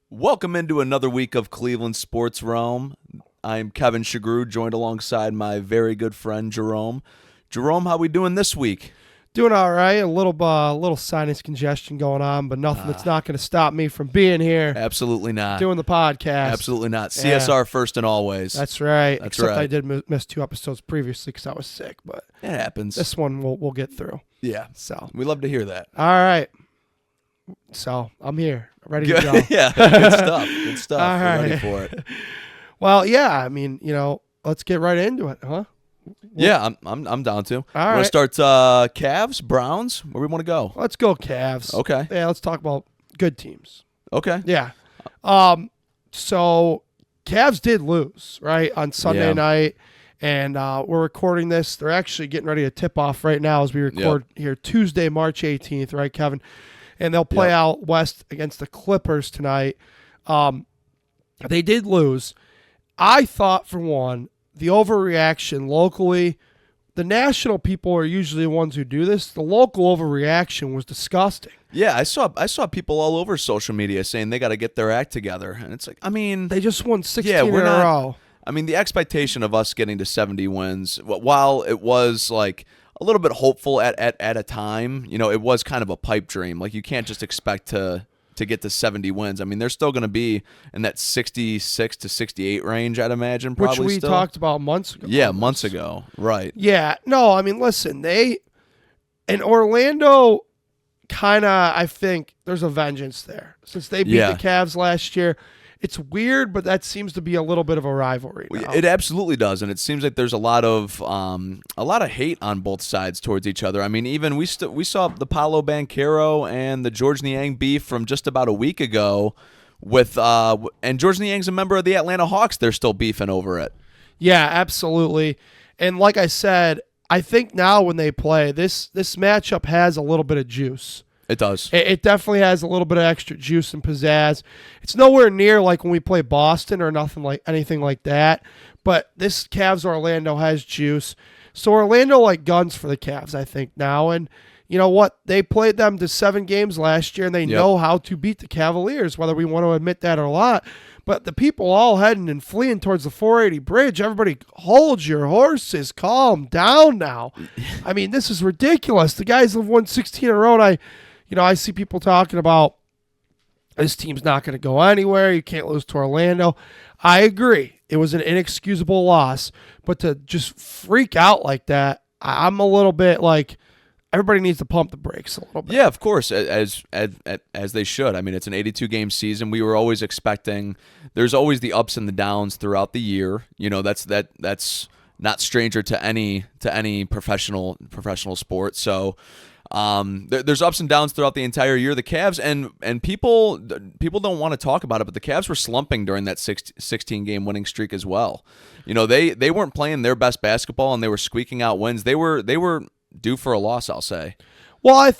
Welcome into another week of Cleveland Sports Realm. I'm Kevin Shagru, joined alongside my very good friend Jerome. Jerome, how we doing this week? Doing all right. A little sinus congestion going on, but nothing that's not going to stop me from being here. Absolutely not. Doing the podcast. Absolutely not. CSR first and always. That's right. That's Except right. I did miss 2 episodes previously because I was sick, but It happens. this one we'll get through. Yeah. So We love to hear that. all right. So I'm here, ready to go. Yeah. Good stuff. Good stuff. All We're ready right. for it. Well, yeah. I mean, let's get right into it, huh? Yeah, I'm down to. All Want to right. start Cavs, Browns? Where we want to go? Let's go Cavs. Okay. Yeah. Let's talk about good teams. Okay. Yeah. So Cavs did lose, right, on Sunday Yeah. night, and we're recording this. They're actually getting ready to tip off right now as we record here Tuesday, March 18th, right, Kevin? And they'll play out west against the Clippers tonight. They did lose. I thought, for one, the overreaction locally, the national people are usually the ones who do this. The local overreaction was disgusting. Yeah, I saw people all over social media saying they got to get their act together, and it's like, I mean, They just won 16 Yeah, in we're a not- row. I mean, the expectation of us getting to 70 wins, while it was like a little bit hopeful at a time, it was kind of a pipe dream. Like, you can't just expect to get to 70 wins. I mean, they're still going to be in that 66 to 68 range, I'd imagine, probably Which we still. talked about months ago. Yeah, months ago. Right. Yeah, no, I mean, listen, in Orlando, kind of, I think there's a vengeance there. Since they beat Yeah. the Cavs last year, it's weird, but that seems to be a little bit of a rivalry now. It absolutely does, and it seems like there's a lot of hate on both sides towards each other. I mean, even we saw the Paolo Banchero and the George Niang beef from just about a week ago, and George Niang's a member of the Atlanta Hawks. They're still beefing over it. Yeah, absolutely. And like I said, I think now when they play, this matchup has a little bit of juice. It does. It definitely has a little bit of extra juice and pizzazz. It's nowhere near like when we play Boston or anything like that. But this Cavs Orlando has juice. So Orlando like guns for the Cavs, I think, now. And you know what? They played them to 7 games last year, and they know how to beat the Cavaliers, whether we want to admit that or not. But the people all heading and fleeing towards the 480 bridge, everybody hold your horses. Calm down now. I mean, this is ridiculous. The guys have won 16 in a row, and I see people talking about this team's not going to go anywhere. You can't lose to Orlando. I agree. It was an inexcusable loss. But to just freak out like that, I'm a little bit like everybody needs to pump the brakes a little bit. Yeah, of course, as they should. I mean, it's an 82-game season. We were always expecting. There's always the ups and the downs throughout the year. That's not stranger to any professional sport. So. There's ups and downs throughout the entire year. The Cavs and people don't want to talk about it, but the Cavs were slumping during that 16-game winning streak as well. They weren't playing their best basketball, and they were squeaking out wins. They were due for a loss, I'll say. Well,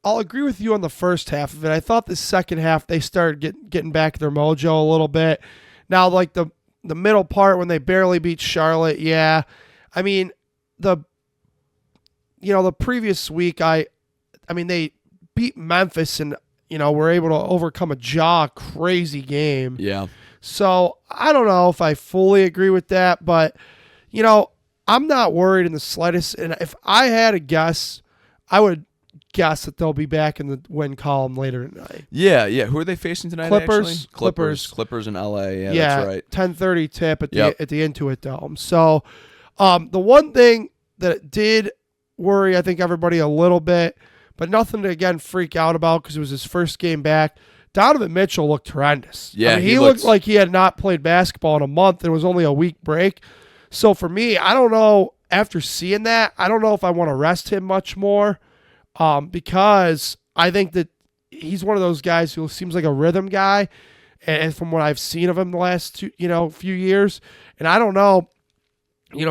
I'll agree with you on the first half of it. I thought the second half they started getting back their mojo a little bit. Now, like the middle part when they barely beat Charlotte, yeah. I mean, the previous week, I mean, they beat Memphis and, were able to overcome a crazy game. Yeah. So I don't know if I fully agree with that, but, I'm not worried in the slightest. And if I had a guess, I would guess that they'll be back in the win column later tonight. Yeah. Who are they facing tonight? Clippers. Clippers. Clippers in LA. Yeah, that's right. 10:30 tip at the Intuit Dome. So the one thing that it did worry, I think, everybody a little bit, but nothing to, again, freak out about because it was his first game back. Donovan Mitchell looked horrendous. Yeah, I mean, he looked like he had not played basketball in a month. It was only a week break. So for me, I don't know, after seeing that, I don't know if I want to rest him much more because I think that he's one of those guys who seems like a rhythm guy, and from what I've seen of him the last few years, and I don't know,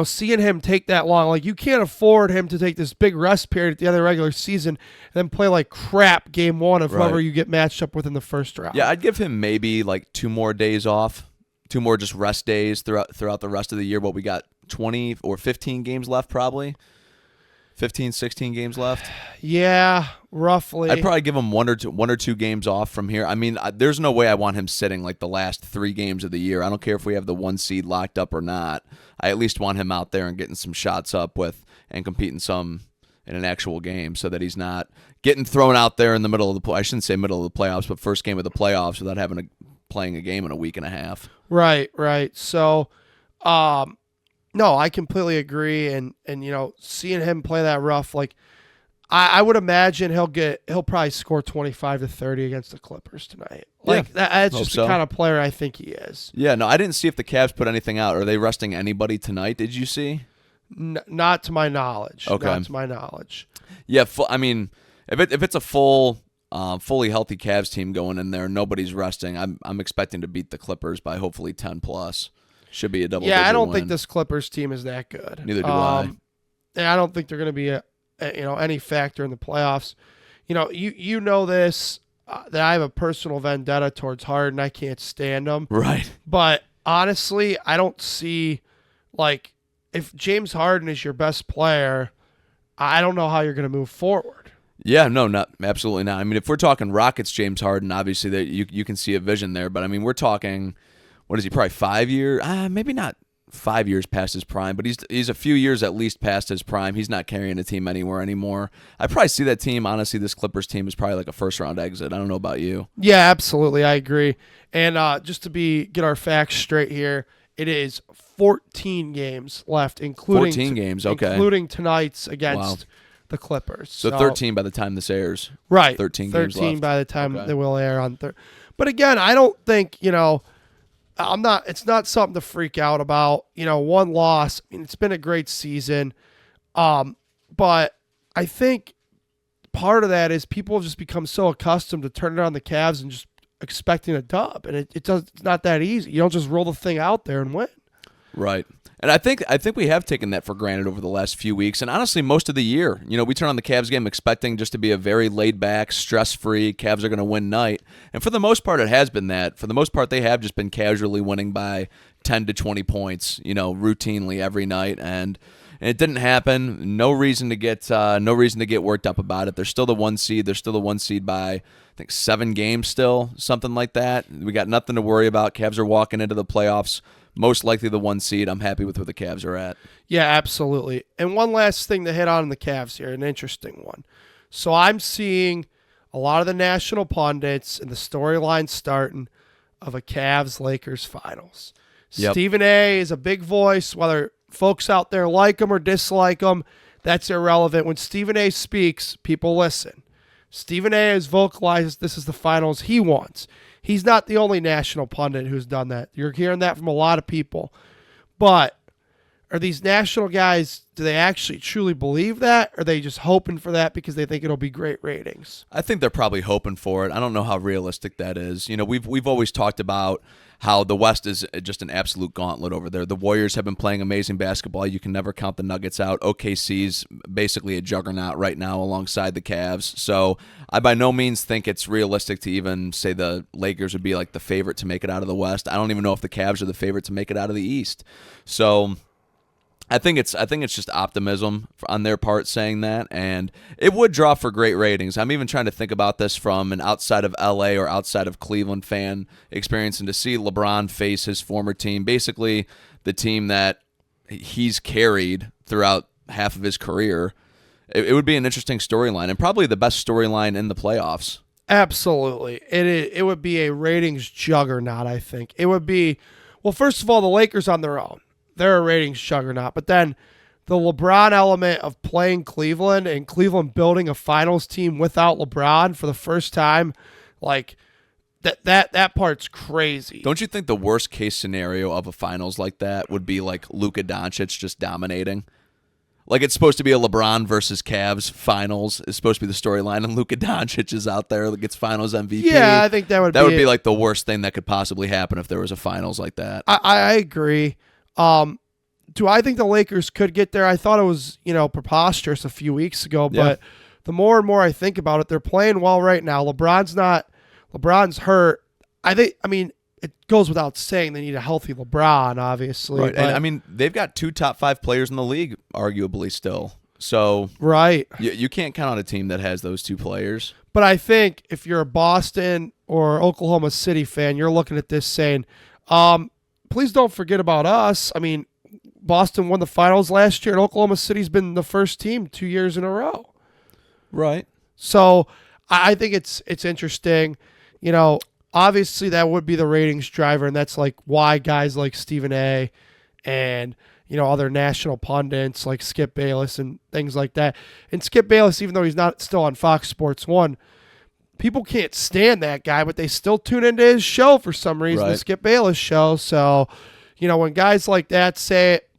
seeing him take that long, like you can't afford him to take this big rest period at the end of the regular season and then play like crap game one of whoever you get matched up with in the first round. Yeah, I'd give him maybe like 2 more days off, 2 more just rest days throughout the rest of the year. What we got, 20 or 15 games left probably. 15, 16 games left. Yeah, roughly. I'd probably give him one or two games off from here. I mean, there's no way I want him sitting like the last 3 games of the year. I don't care if we have the 1 seed locked up or not. I at least want him out there and getting some shots up with and competing some in an actual game so that he's not getting thrown out there in the middle of the I shouldn't say middle of the playoffs, but first game of the playoffs without playing a game in a week and a half. Right. So, no, I completely agree. And seeing him play that rough, like I would imagine he'll probably score 25 to 30 against the Clippers tonight. Like that's just the kind of player I think he is. Yeah, no, I didn't see if the Cavs put anything out. Are they resting anybody tonight? Did you see? Not to my knowledge. Okay. Not to my knowledge. Yeah, I mean, if it's a fully healthy Cavs team going in there, nobody's resting. I'm expecting to beat the Clippers by hopefully 10 plus. Should be a double. Yeah, I don't win. think this Clippers team is that good. Neither do I. And I don't think they're going to be any factor in the playoffs. You know this that I have a personal vendetta towards Harden. I can't stand him. Right. But honestly, I don't see like if James Harden is your best player, I don't know how you're going to move forward. Yeah, no, absolutely not. I mean, if we're talking Rockets, James Harden, obviously that you can see a vision there. But I mean, we're talking, what is he? Probably 5 years? Maybe not 5 years past his prime, but he's a few years at least past his prime. He's not carrying a team anywhere anymore. I probably see that team. Honestly, this Clippers team is probably like a first round exit. I don't know about you. Yeah, absolutely, I agree. And just to get our facts straight here, it is 14 games left, including 14 games, okay, including tonight's against the Clippers. So 13 by the time this airs. Right. 13 games left. By the time they will air on third. But again, I don't think, it's not something to freak out about. One loss, I mean, it's been a great season. But I think part of that is people have just become so accustomed to turning on the Cavs and just expecting a dub. And it's not that easy. You don't just roll the thing out there and win. Right. And I think we have taken that for granted over the last few weeks, and honestly, most of the year. We turn on the Cavs game expecting just to be a very laid-back, stress-free, Cavs are going to win night. And for the most part, it has been that. For the most part, they have just been casually winning by 10 to 20 points, routinely every night. And it didn't happen. No reason to get worked up about it. They're still the 1 seed. They're still the 1 seed by, I think, 7 games still, something like that. We got nothing to worry about. Cavs are walking into the playoffs. Most likely the 1 seed. I'm happy with where the Cavs are at. Yeah, absolutely. And one last thing to hit on in the Cavs here, an interesting one. So I'm seeing a lot of the national pundits and the storyline starting of a Cavs-Lakers finals. Yep. Stephen A. is a big voice, whether folks out there like him or dislike him, that's irrelevant. When Stephen A. speaks, people listen. Stephen A. has vocalized this is the finals he wants. He's not the only national pundit who's done that. You're hearing that from a lot of people. But are these national guys, do they actually truly believe that? Or are they just hoping for that because they think it'll be great ratings? I think they're probably hoping for it. I don't know how realistic that is. We've always talked about how the West is just an absolute gauntlet over there. The Warriors have been playing amazing basketball. You can never count the Nuggets out. OKC's basically a juggernaut right now alongside the Cavs. So I by no means think it's realistic to even say the Lakers would be like the favorite to make it out of the West. I don't even know if the Cavs are the favorite to make it out of the East. So I think it's just optimism on their part saying that, and it would draw for great ratings. I'm even trying to think about this from an outside of LA or outside of Cleveland fan experience, and to see LeBron face his former team, basically the team that he's carried throughout half of his career, it would be an interesting storyline, and probably the best storyline in the playoffs. Absolutely. It would be a ratings juggernaut, I think. It would be, well, first of all, the Lakers on their own. They're a ratings juggernaut. But then the LeBron element of playing Cleveland and Cleveland building a finals team without LeBron for the first time, like that part's crazy. Don't you think the worst case scenario of a finals like that would be like Luka Doncic just dominating? Like it's supposed to be a LeBron versus Cavs finals. It's supposed to be the storyline, and Luka Doncic is out there, gets finals MVP. Yeah, I think that would be like the worst thing that could possibly happen if there was a finals like that. I agree. Do I think the Lakers could get there? I thought it was, preposterous a few weeks ago, but the more and more I think about it, they're playing well right now. LeBron's hurt. It goes without saying they need a healthy LeBron, obviously. Right. And they've got 2 top 5 players in the league, arguably still. So Right. you can't count on a team that has those two players. But I think if you're a Boston or Oklahoma City fan, you're looking at this saying, please don't forget about us. I mean, Boston won the finals last year, and Oklahoma City's been the first team 2 years in a row. Right. So I think it's interesting. Obviously that would be the ratings driver, and that's like why guys like Stephen A. and other national pundits like Skip Bayless and things like that. And Skip Bayless, even though he's not still on Fox Sports 1, people can't stand that guy, but they still tune into his show for some reason, the Skip Bayless show. So, when guys like that say it,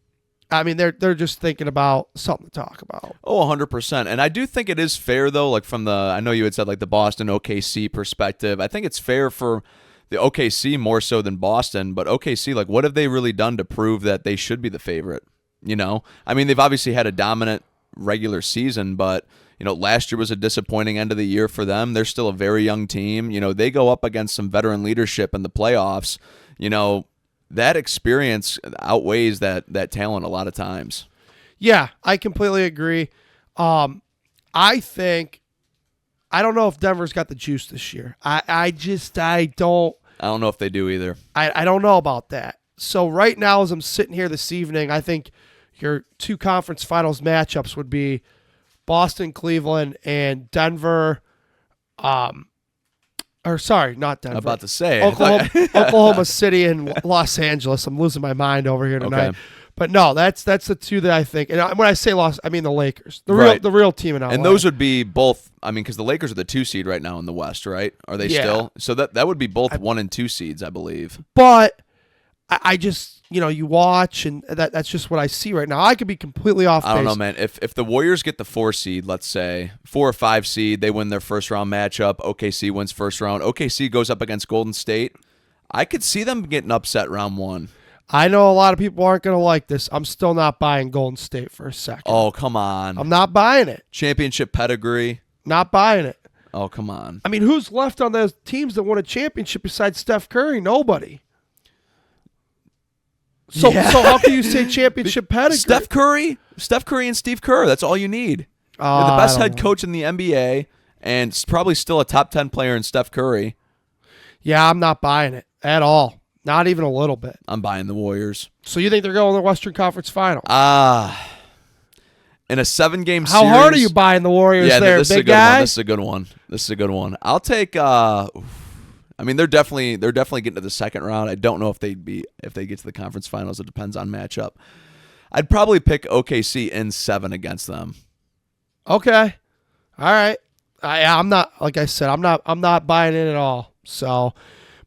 I mean, they're just thinking about something to talk about. Oh, 100%. And I do think it is fair, though, like from I know you had said like the Boston OKC perspective. I think it's fair for the OKC more so than Boston, but OKC, like, what have they really done to prove that they should be the favorite? I mean, they've obviously had a dominant regular season, but last year was a disappointing end of the year for them. They're still a very young team. They go up against some veteran leadership in the playoffs. That experience outweighs that talent a lot of times. Yeah, I completely agree. I don't know if Denver's got the juice this year. I don't. I don't know if they do either. I don't know about that. So right now, as I'm sitting here this evening, I think your two conference finals matchups would be Boston, Cleveland, and Denver. Or sorry, not Denver. I'm about to say Oklahoma City and Los Angeles. I'm losing my mind over here tonight. Okay. But no, that's the two that I think. And when I say Los, I mean the Lakers, the real team in LA. And those would be both. I mean, because the Lakers are the 2 seed right now in the West, right? Are they still? So that would be both 1 and 2 seeds, I believe. But I just you watch and that's just what I see right now. I could be completely off base. I don't know, man. If the Warriors get the 4 seed, let's say 4 or 5 seed, they win their first round matchup. OKC wins first round. OKC goes up against Golden State. I could see them getting upset round 1. I know a lot of people aren't going to like this. I'm still not buying Golden State for a second. Oh, come on. I'm not buying it. Championship pedigree. Not buying it. Oh, come on. I mean, who's left on those teams that won a championship besides Steph Curry? Nobody. So how can you say championship pedigree? Steph Curry and Steve Kerr. That's all you need. You're the best head coach in the NBA and probably still a top 10 player in Steph Curry. Yeah, I'm not buying it at all. Not even a little bit. I'm buying the Warriors. So you think they're going to the Western Conference Final? In a 7-game series. How hard are you buying the Warriors there, big guy? This is a good one. I'll take. I mean, they're definitely getting to the second round. I don't know if they get to the conference finals. It depends on matchup. I'd probably pick OKC in 7 against them. Okay, all right. I'm not, like I said, I'm not buying it at all. So,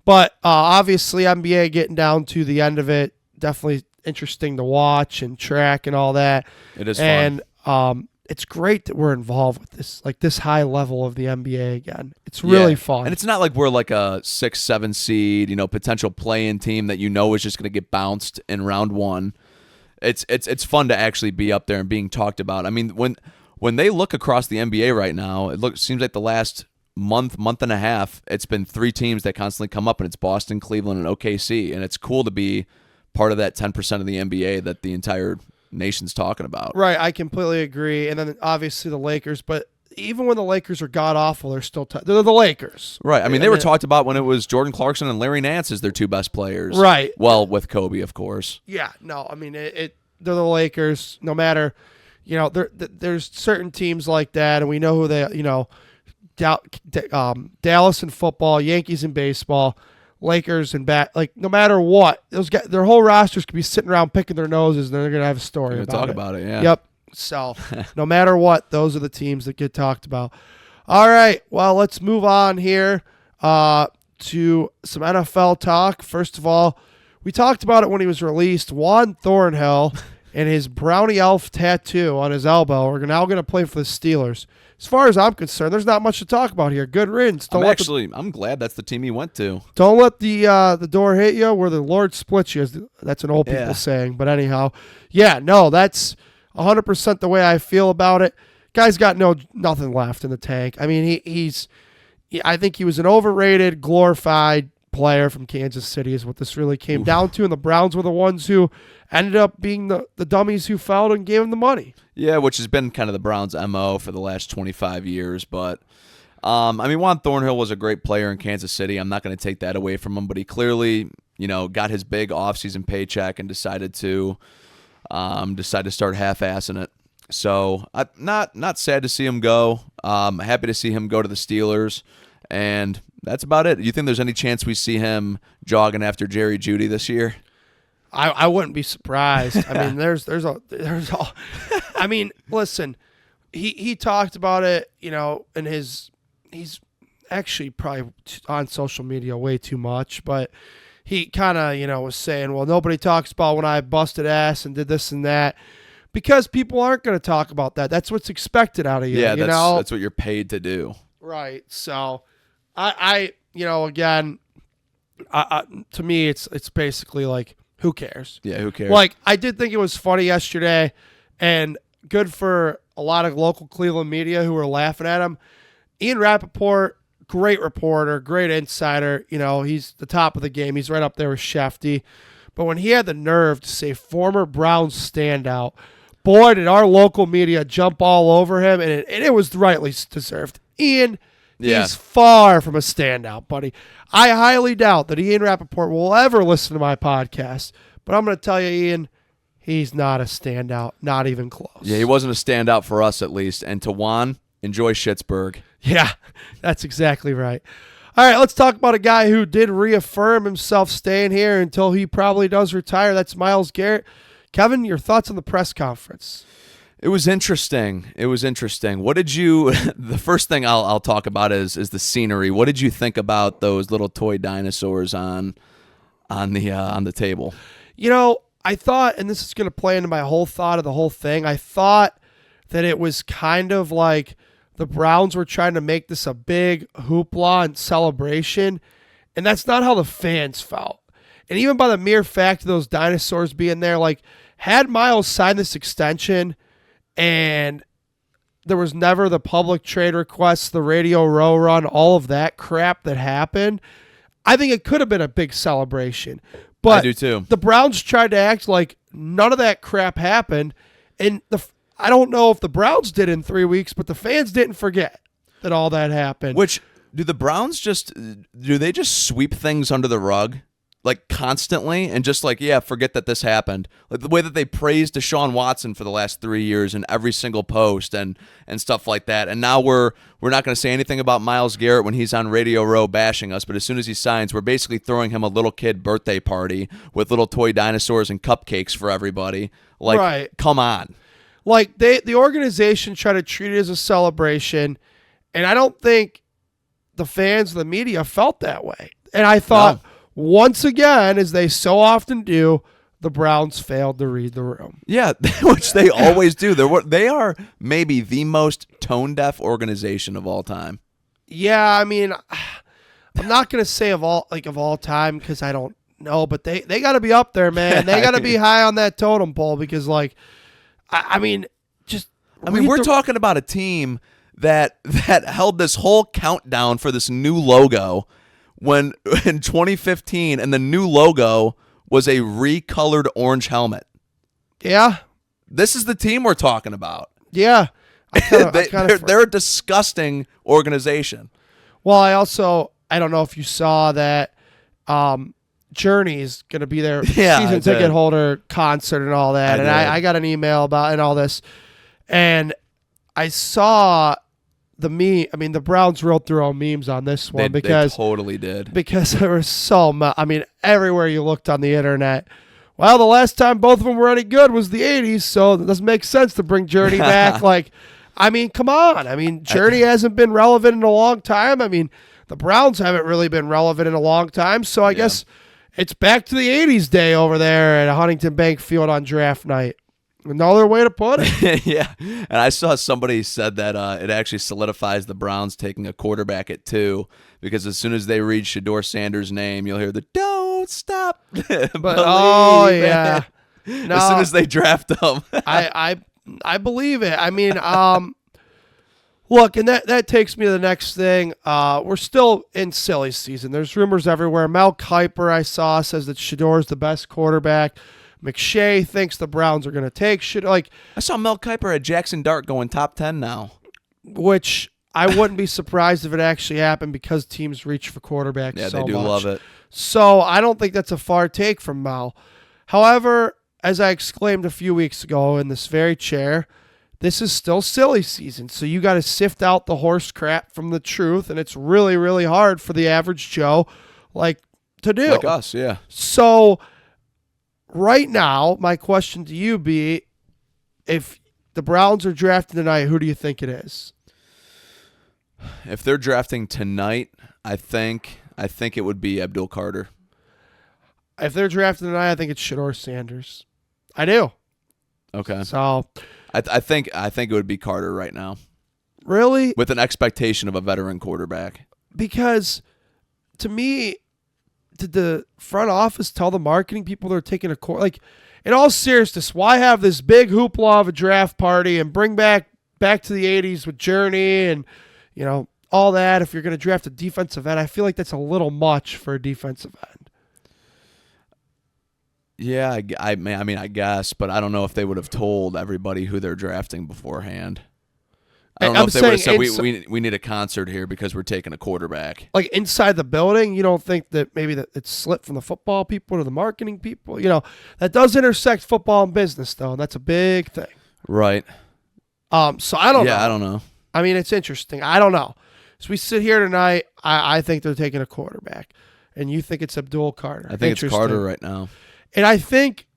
but obviously NBA getting down to the end of it, definitely interesting to watch and track and all that. It is fun. And it's great that we're involved with this, like this high level of the NBA again. It's really fun. And it's not like we're like a 6, 7 seed, potential play-in team that is just going to get bounced in round 1. It's fun to actually be up there and being talked about. I mean, when they look across the NBA right now, seems like the last month and a half, it's been 3 teams that constantly come up, and it's Boston, Cleveland, and OKC. And it's cool to be part of that 10% of the NBA that the entire nation's talking about. Right, I completely agree. And then obviously the Lakers, but even when the Lakers are god-awful, they're still they're the Lakers. Right, I mean, they were talked about when it was Jordan Clarkson and Larry Nance as their 2 best players. Right. Well, with Kobe, of course. Yeah, no, I mean, they're the Lakers, no matter, there's certain teams like that, and we know who they, Dallas in football, Yankees in baseball, Lakers and no matter what, those guys, their whole rosters could be sitting around picking their noses, and they're gonna have a story about it. Yeah. Yep. So no matter what, those are the teams that get talked about. All right. Well, let's move on here to some NFL talk. First of all, we talked about it when he was released. Juan Thornhill and his brownie elf tattoo on his elbow are now going to play for the Steelers. As far as I'm concerned, there's not much to talk about here. Good riddance. I'm glad that's the team he went to. Don't let the door hit you where the Lord splits you. That's an old people saying. But anyhow, that's 100% the way I feel about it. Guy's got nothing left in the tank. I mean, I think he was an overrated, glorified player from Kansas City is what this really came down to, and the Browns were the ones who ended up being the dummies who fouled and gave him the money. Yeah, which has been kind of the Browns' MO for the last 25 years. But, Juan Thornhill was a great player in Kansas City. I'm not going to take that away from him, but he clearly, got his big offseason paycheck and decided to start half-assing it. So, not sad to see him go. Happy to see him go to the Steelers, and that's about it. You think there's any chance we see him jogging after Jerry Jeudy this year? I wouldn't be surprised. I mean, there's all. I mean, listen, he talked about it, and he's actually probably on social media way too much, but he kind of, was saying, well, nobody talks about when I busted ass and did this and that. Because people aren't going to talk about that. That's what's expected out of you. Yeah, that's what you're paid to do. Right. So, again, to me, it's basically like, who cares? Yeah, who cares? Like, I did think it was funny yesterday, and good for a lot of local Cleveland media who were laughing at him. Ian Rappaport, great reporter, great insider. He's the top of the game. He's right up there with Shefty. But when he had the nerve to say former Browns standout, boy, did our local media jump all over him, and it was rightly deserved. Ian, he's far from a standout, buddy. I highly doubt that Ian Rappaport will ever listen to my podcast, but I'm going to tell you, Ian, he's not a standout, not even close. Yeah, he wasn't a standout for us, at least. And to Juan, enjoy Pittsburgh. Yeah, that's exactly right. All right, let's talk about a guy who did reaffirm himself staying here until he probably does retire. That's Myles Garrett. Kevin, your thoughts on the press conference? It was interesting. What did you? The first thing I'll talk about is the scenery. What did you think about those little toy dinosaurs on the table? I thought, and this is going to play into my whole thought of the whole thing. I thought that it was kind of like the Browns were trying to make this a big hoopla and celebration, and that's not how the fans felt. And even by the mere fact of those dinosaurs being there, like, had Myles signed this extension and there was never the public trade requests, the Radio Row run, all of that crap that happened, I think it could have been a big celebration. But I do too. The Browns tried to act like none of that crap happened, and I don't know if the Browns did in 3 weeks, but the fans didn't forget that all that happened. Which, do the Browns just sweep things under the rug? Like, constantly, and just like, yeah, forget that this happened. Like the way that they praised Deshaun Watson for the last 3 years in every single post and stuff like that. And now we're not going to say anything about Myles Garrett when he's on Radio Row bashing us, but as soon as he signs, we're basically throwing him a little kid birthday party with little toy dinosaurs and cupcakes for everybody. Like, right. Come on. Like, the organization tried to treat it as a celebration, and I don't think the fans, the media felt that way. And I thought, once again, as they so often do, the Browns failed to read the room. Yeah, which they always do. They are maybe the most tone-deaf organization of all time. Yeah, I mean, I'm not going to say of all time because I don't know, but they got to be up there, man. They got to be high on that totem pole because, like, we're talking about a team that held this countdown countdown for this new logo when in 2015, and the new logo was a recolored orange helmet. Yeah. This is the team we're talking about. Yeah. They're a disgusting organization. Well, I don't know if you saw that Journey's going to be their season ticket holder concert and all that. I got an email about and all this. And I saw the meme. I mean, the Browns wrote their own memes on this one because they totally did. Because there was so much. I mean, everywhere you looked on the internet. Well, the last time both of them were any good was the 80s, so it doesn't make sense to bring Journey back. Like, I mean, come on. I mean, Journey hasn't been relevant in a long time. I mean, the Browns haven't really been relevant in a long time, so I guess it's back to the 80s day over there at Huntington Bank Field on draft night. Another way to put it. Yeah. And I saw somebody said that it actually solidifies the Browns taking a quarterback at 2 because as soon as they read Shedeur Sanders' name, you'll hear the "Don't stop." But oh yeah. No, as soon as they draft him. I believe it. I mean, Look, and that takes me to the next thing. We're still in silly season. There's rumors everywhere. Mel Kiper, I saw, says that Shador's the best quarterback. McShay thinks the Browns are going to take Shador. Like, I saw Mel Kiper at Jackson Dart going top 10 now. Which I wouldn't be surprised if it actually happened because teams reach for quarterbacks so much. Yeah, they do love it. So I don't think that's a far take from Mel. However, as I exclaimed a few weeks ago in this very chair, this is still silly season, so you got to sift out the horse crap from the truth, and it's really, really hard for the average Joe to do. Like us, yeah. So right now, my question to you be, if the Browns are drafting tonight, who do you think it is? If they're drafting tonight, I think it would be Abdul Carter. If they're drafting tonight, I think it's Shador Sanders. I do. Okay. So I think it would be Carter right now. Really? With an expectation of a veteran quarterback. Because to me, did the front office tell the marketing people they're taking a course? Like, in all seriousness, why have this big hoopla of a draft party and bring back to the 80s with Journey and, all that if you're going to draft a defensive end? I feel like that's a little much for a defensive end. Yeah, I mean, I guess, but I don't know if they would have told everybody who they're drafting beforehand. I don't know if they would have said, we need a concert here because we're taking a quarterback. Like inside the building, you don't think that maybe that it's slipped from the football people to the marketing people? That does intersect football and business, though, and that's a big thing. Right. So I don't know. Yeah, I don't know. I mean, it's interesting. I don't know. So we sit here tonight, I think they're taking a quarterback, and you think it's Abdul Carter. I think it's Carter right now. And I think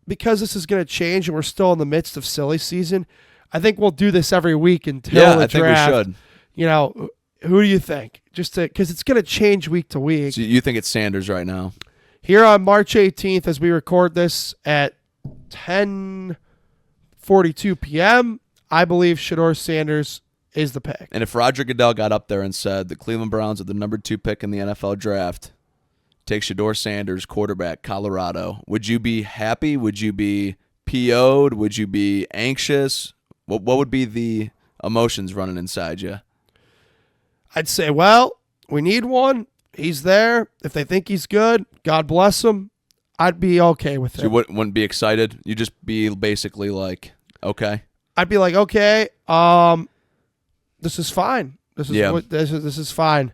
because this is going to change and we're still in the midst of silly season, I think we'll do this every week until the draft. I think we should. Who do you think? Just because it's going to change week to week. So you think it's Sanders right now? Here on March 18th, as we record this at 10:42 p.m., I believe Shador Sanders is the pick. And if Roger Goodell got up there and said the Cleveland Browns are the number 2 pick in the NFL draft, take Shador Sanders, quarterback, Colorado, would you be happy? Would you be PO'd? Would you be anxious? What would be the emotions running inside you? I'd say, well, we need one. He's there. If they think he's good, God bless him. I'd be okay with it. So you wouldn't be excited? You'd just be basically like, okay. I'd be like, okay, this is fine. This is fine.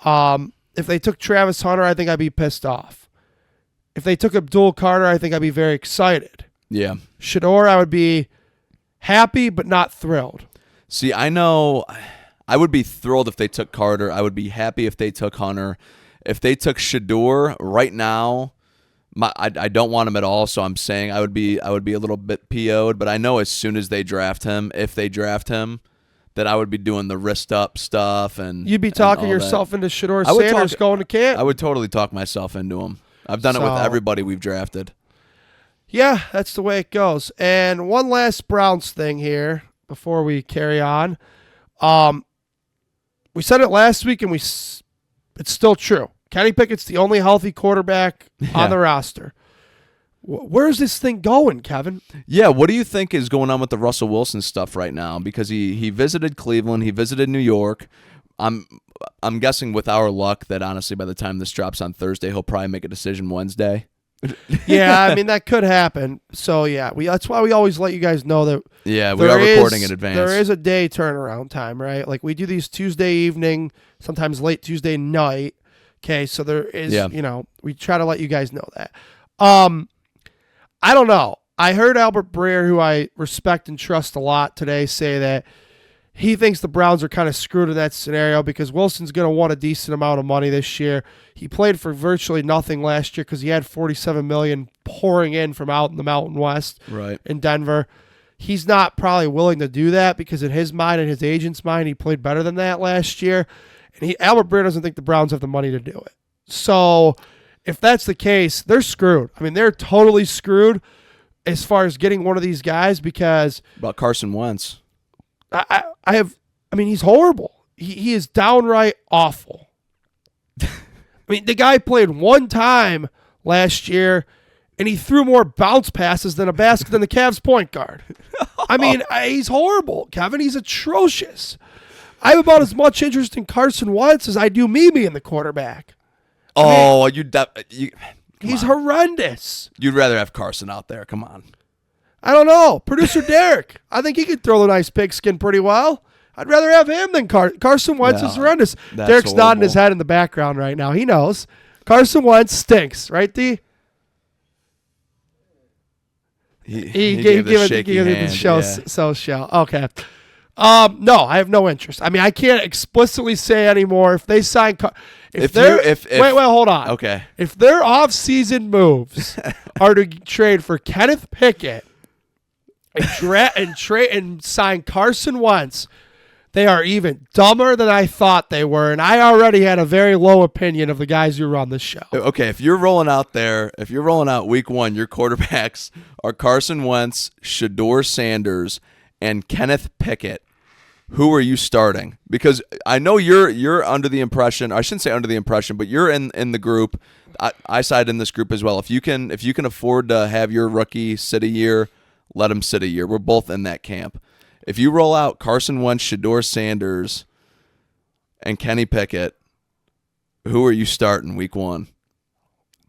If they took Travis Hunter, I think I'd be pissed off. If they took Abdul Carter, I think I'd be very excited. Yeah. Shador, I would be happy but not thrilled. See, I know I would be thrilled if they took Carter. I would be happy if they took Hunter. If they took Shador right now, I don't want him at all, so I'm saying I would be a little bit PO'd, but I know as soon as they draft him, if they draft him, that I would be doing the wrist up stuff and you'd be talking yourself into Shador Sanders going to camp. I would totally talk myself into him. I've done it with everybody we've drafted. Yeah, that's the way it goes. And one last Browns thing here before we carry on. We said it last week, and it's still true. Kenny Pickett's the only healthy quarterback on the roster. Where's this thing going, Kevin? Yeah, what do you think is going on with the Russell Wilson stuff right now? Because he visited Cleveland, he visited New York. I'm guessing with our luck that honestly by the time this drops on Thursday, he'll probably make a decision Wednesday. Yeah, I mean that could happen. So yeah, that's why we always let you guys know that. Yeah, we are recording in advance. There is a day turnaround time, right? Like we do these Tuesday evening, sometimes late Tuesday night. Okay, so there is, we try to let you guys know that. I don't know. I heard Albert Breer, who I respect and trust a lot today, say that he thinks the Browns are kind of screwed in that scenario because Wilson's going to want a decent amount of money this year. He played for virtually nothing last year because he had $47 million pouring in from out in the Mountain West in Denver. He's not probably willing to do that because in his mind and his agent's mind, he played better than that last year. And Albert Breer doesn't think the Browns have the money to do it. So if that's the case, they're screwed. I mean, they're totally screwed as far as getting one of these guys because... About Carson Wentz. He's horrible. He is downright awful. I mean, the guy played one time last year, and he threw more bounce passes than the Cavs point guard. I mean, he's horrible, Kevin. He's atrocious. I have about as much interest in Carson Wentz as I do me being the quarterback. He's horrendous. You'd rather have Carson out there. Come on. I don't know. Producer Derek, I think he could throw the nice pigskin pretty well. I'd rather have him than Carson Wentz is horrendous. Derek's nodding his head in the background right now. He knows. Carson Wentz stinks, right, D? He gave the shaky hand. Okay. No, I have no interest. I mean, I can't explicitly say anymore if they sign. Wait, hold on. Okay. If their off-season moves are to trade for Kenneth Pickett and sign Carson Wentz, they are even dumber than I thought they were, and I already had a very low opinion of the guys who run this show. Okay, if you're rolling out week 1, your quarterbacks are Carson Wentz, Shedeur Sanders, and Kenneth Pickett, who are you starting? Because I know you're under the impression, I shouldn't say under the impression, but you're in the group. I side in this group as well. If you can afford to have your rookie sit a year, let him sit a year. We're both in that camp. If you roll out Carson Wentz, Shedeur Sanders, and Kenny Pickett, who are you starting week 1?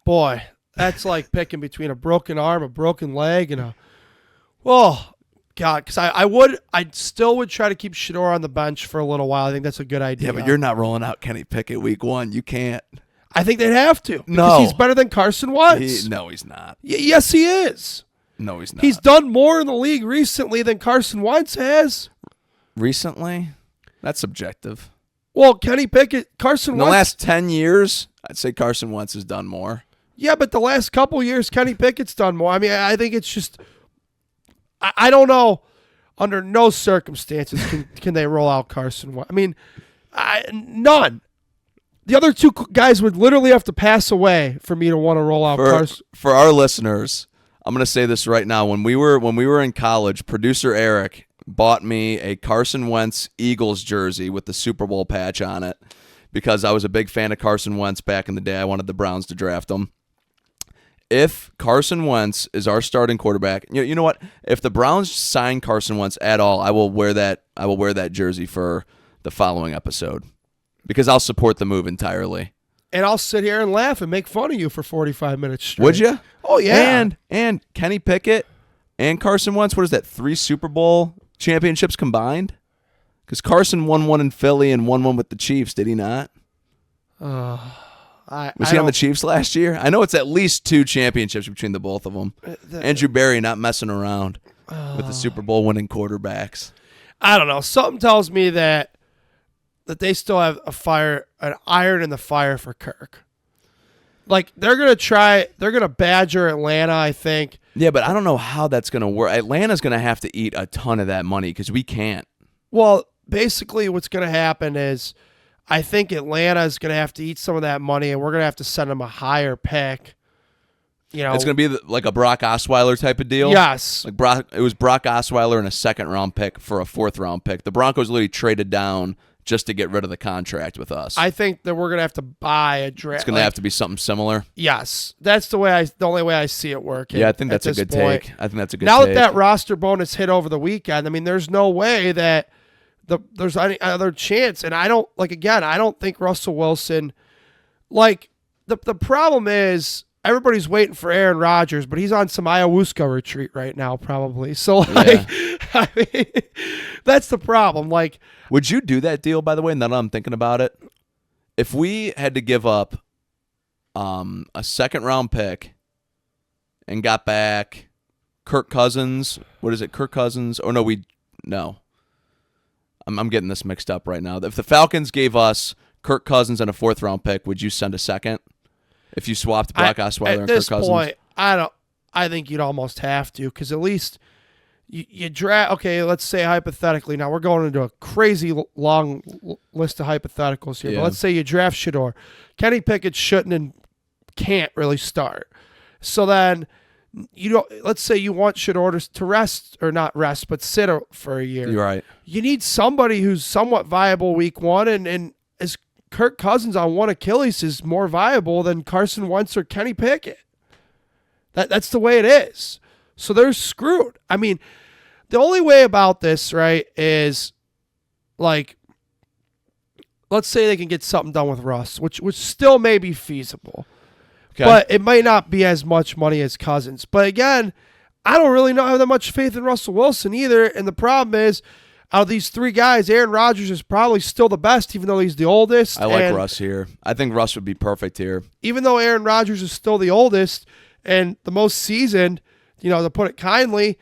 Boy, that's like picking between a broken arm, a broken leg, and God, because I still would try to keep Shedeur on the bench for a little while. I think that's a good idea. Yeah, but you're not rolling out Kenny Pickett week 1. You can't. I think they'd have to. No. He's better than Carson Wentz. No, he's not. Yes, he is. No, he's not. He's done more in the league recently than Carson Wentz has. Recently? That's subjective. Well, Kenny Pickett, Carson Wentz. In the last 10 years, I'd say Carson Wentz has done more. Yeah, but the last couple years, Kenny Pickett's done more. I mean, I think it's just, I don't know. Under no circumstances can they roll out Carson Wentz. I mean, none. The other two guys would literally have to pass away for me to want to roll out Carson. For our listeners, I'm going to say this right now. When we were in college, producer Eric bought me a Carson Wentz Eagles jersey with the Super Bowl patch on it because I was a big fan of Carson Wentz back in the day. I wanted the Browns to draft him. If Carson Wentz is our starting quarterback, you know what? If the Browns sign Carson Wentz at all, I will wear that jersey for the following episode because I'll support the move entirely. And I'll sit here and laugh and make fun of you for 45 minutes straight. Would you? Oh, yeah. And Kenny Pickett and Carson Wentz, what is that, 3 Super Bowl championships combined? Because Carson won 1 in Philly and won 1 with the Chiefs, did he not? Was he on the Chiefs last year? I know it's at least 2 championships between the both of them. Andrew Berry not messing around with the Super Bowl winning quarterbacks. I don't know. Something tells me that they still have an iron in the fire for Kirk. Like, they're going to badger Atlanta, I think. Yeah, but I don't know how that's going to work. Atlanta's going to have to eat a ton of that money because we can't. Well, basically what's going to happen is I think Atlanta is going to have to eat some of that money, and we're going to have to send them a higher pick. You know, it's going to be like a Brock Osweiler type of deal. Yes, it was Brock Osweiler and a 2nd-round pick for a 4th-round pick. The Broncos literally traded down just to get rid of the contract with us. I think that we're going to have to buy a draft. It's going to have to be something similar. Yes, that's the only way I see it working. Yeah, I think that's a good take. I think that's a good take. Now that roster bonus hit over the weekend, I mean, there's no way that there's any other chance. And I don't think Russell Wilson, like, the problem is everybody's waiting for Aaron Rodgers, but he's on some ayahuasca retreat right now, probably. So, like, yeah. I mean, that's the problem. Like, would you do that deal, by the way, now that I'm thinking about it? If we had to give up a 2nd-round pick and got back Kirk Cousins, what is it, Kirk Cousins? Or no. I'm getting this mixed up right now. If the Falcons gave us Kirk Cousins and a 4th-round pick, would you send a 2nd? If you swapped Brock Osweiler and Kirk Cousins? At this point, I think you'd almost have to, because at least you draft. Okay, let's say hypothetically. Now we're going into a crazy long list of hypotheticals here. Yeah. But let's say you draft Shedeur. Kenny Pickett shouldn't and can't really start. So then let's say you want Shedeur to rest, or not rest, but sit for a year. You're right. You need somebody who's somewhat viable week 1, and as Kirk Cousins on one Achilles is more viable than Carson Wentz or Kenny Pickett. That's the way it is. So they're screwed. I mean, The only way about this, right, is like, let's say they can get something done with Russ, which still may be feasible. Okay. But it might not be as much money as Cousins. But again, I don't really have that much faith in Russell Wilson either. And the problem is, out of these three guys, Aaron Rodgers is probably still the best, even though he's the oldest. I like Russ here. I think Russ would be perfect here. Even though Aaron Rodgers is still the oldest and the most seasoned, to put it kindly,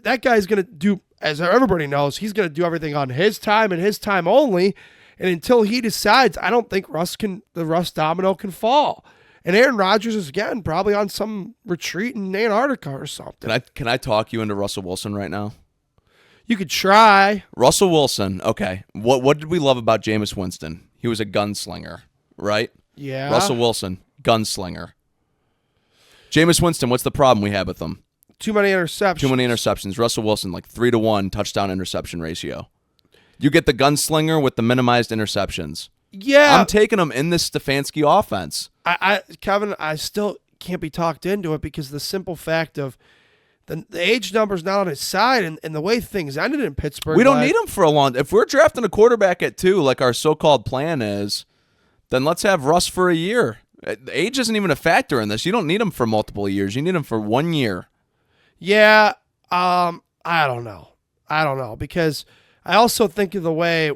that guy's going to do, as everybody knows, he's going to do everything on his time and his time only. And until he decides, I don't think the Russ domino can fall. And Aaron Rodgers is, again, probably on some retreat in Antarctica or something. Can I talk you into Russell Wilson right now? You could try. Russell Wilson, okay. What did we love about Jameis Winston? He was a gunslinger, right? Yeah. Russell Wilson, gunslinger. Jameis Winston, what's the problem we have with him? Too many interceptions. Russell Wilson, like 3-to-1 touchdown interception ratio. You get the gunslinger with the minimized interceptions. Yeah. I'm taking him in this Stefanski offense. Kevin, I still can't be talked into it because the simple fact of the age number's not on his side, and the way things ended in Pittsburgh. We don't need him for a long. If we're drafting a quarterback at 2, like our so-called plan is, then let's have Russ for a year. Age isn't even a factor in this. You don't need him for multiple years. You need him for 1 year. Yeah, I don't know because I also think of the way,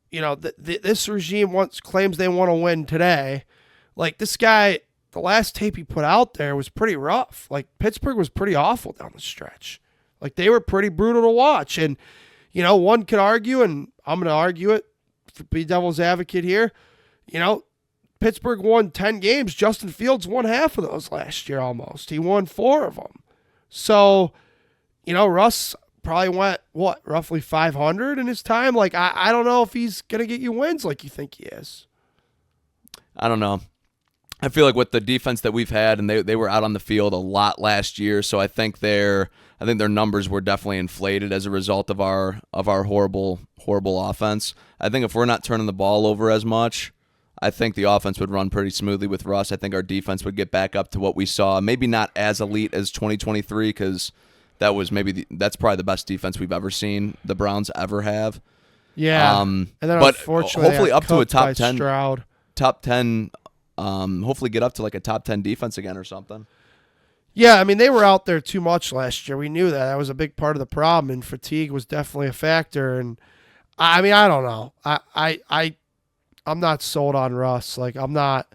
this regime claims they want to win today. Like this guy. The last tape he put out there was pretty rough. Like, Pittsburgh was pretty awful down the stretch. Like, they were pretty brutal to watch. And, one could argue, and I'm going to argue it, to be devil's advocate here, Pittsburgh won 10 games. Justin Fields won half of those last year almost. He won 4 of them. So, Russ probably went, roughly 500 in his time? Like, I don't know if he's going to get you wins like you think he is. I don't know. I feel like with the defense that we've had, and they were out on the field a lot last year, so I think their numbers were definitely inflated as a result of our horrible offense. I think if we're not turning the ball over as much, I think the offense would run pretty smoothly with Russ. I think our defense would get back up to what we saw, maybe not as elite as 2023, because that's probably the best defense we've ever seen the Browns ever have. Yeah, and then but unfortunately, hopefully up to a top 10. Stroud. Top 10. Hopefully get up to like a top 10 defense again or something. Yeah, I mean, they were out there too much last year. We knew that. That was a big part of the problem, and fatigue was definitely a factor. And I mean, I don't know. I'm not sold on Russ. Like, I'm not.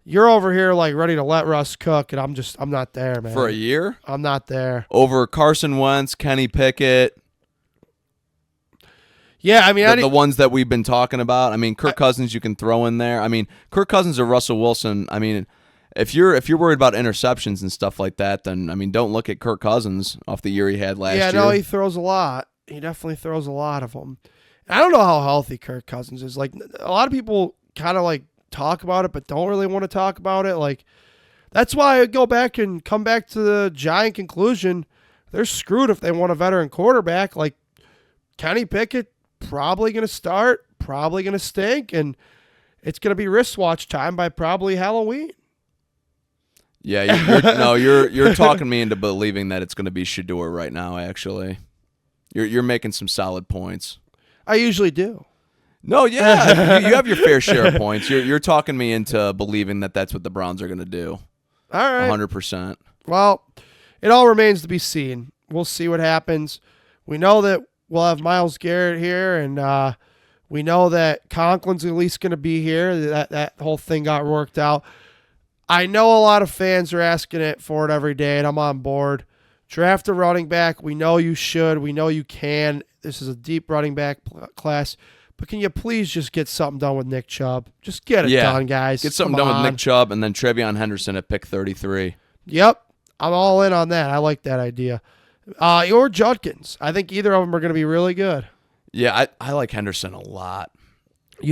You're over here like ready to let Russ cook, and I'm not there, man. For a year? I'm not there. Over Carson Wentz, Kenny Pickett. Yeah, I mean, the ones that we've been talking about. I mean, Kirk Cousins you can throw in there. I mean, Kirk Cousins or Russell Wilson. I mean, if you're worried about interceptions and stuff like that, then I mean, don't look at Kirk Cousins off the year he had last year. Yeah, no, he throws a lot. He definitely throws a lot of them. And I don't know how healthy Kirk Cousins is. Like, a lot of people kind of like talk about it, but don't really want to talk about it. Like, that's why I go back and come back to the giant conclusion: they're screwed if they want a veteran quarterback. Like, Kenny Pickett. Probably going to start, probably going to stink, and it's going to be wristwatch time by probably Halloween. Yeah, you're talking me into believing that it's going to be Shador right now. Actually, you're making some solid points. I usually do. No, yeah, you have your fair share of points. You're talking me into believing that that's what the Browns are going to do. All right, 100%. Well, it all remains to be seen. We'll see what happens. We know that. We'll have Myles Garrett here, and we know that Conklin's at least going to be here. That whole thing got worked out. I know a lot of fans are asking it for it every day, and I'm on board. Draft a running back. We know you should. We know you can. This is a deep running back class. But can you please just get something done with Nick Chubb? Just get it done, guys. Get something done with Nick Chubb and then Trevion Henderson at pick 33. Yep. I'm all in on that. I like that idea. Or Judkins. I think either of them are going to be really good. Yeah, I like Henderson a lot.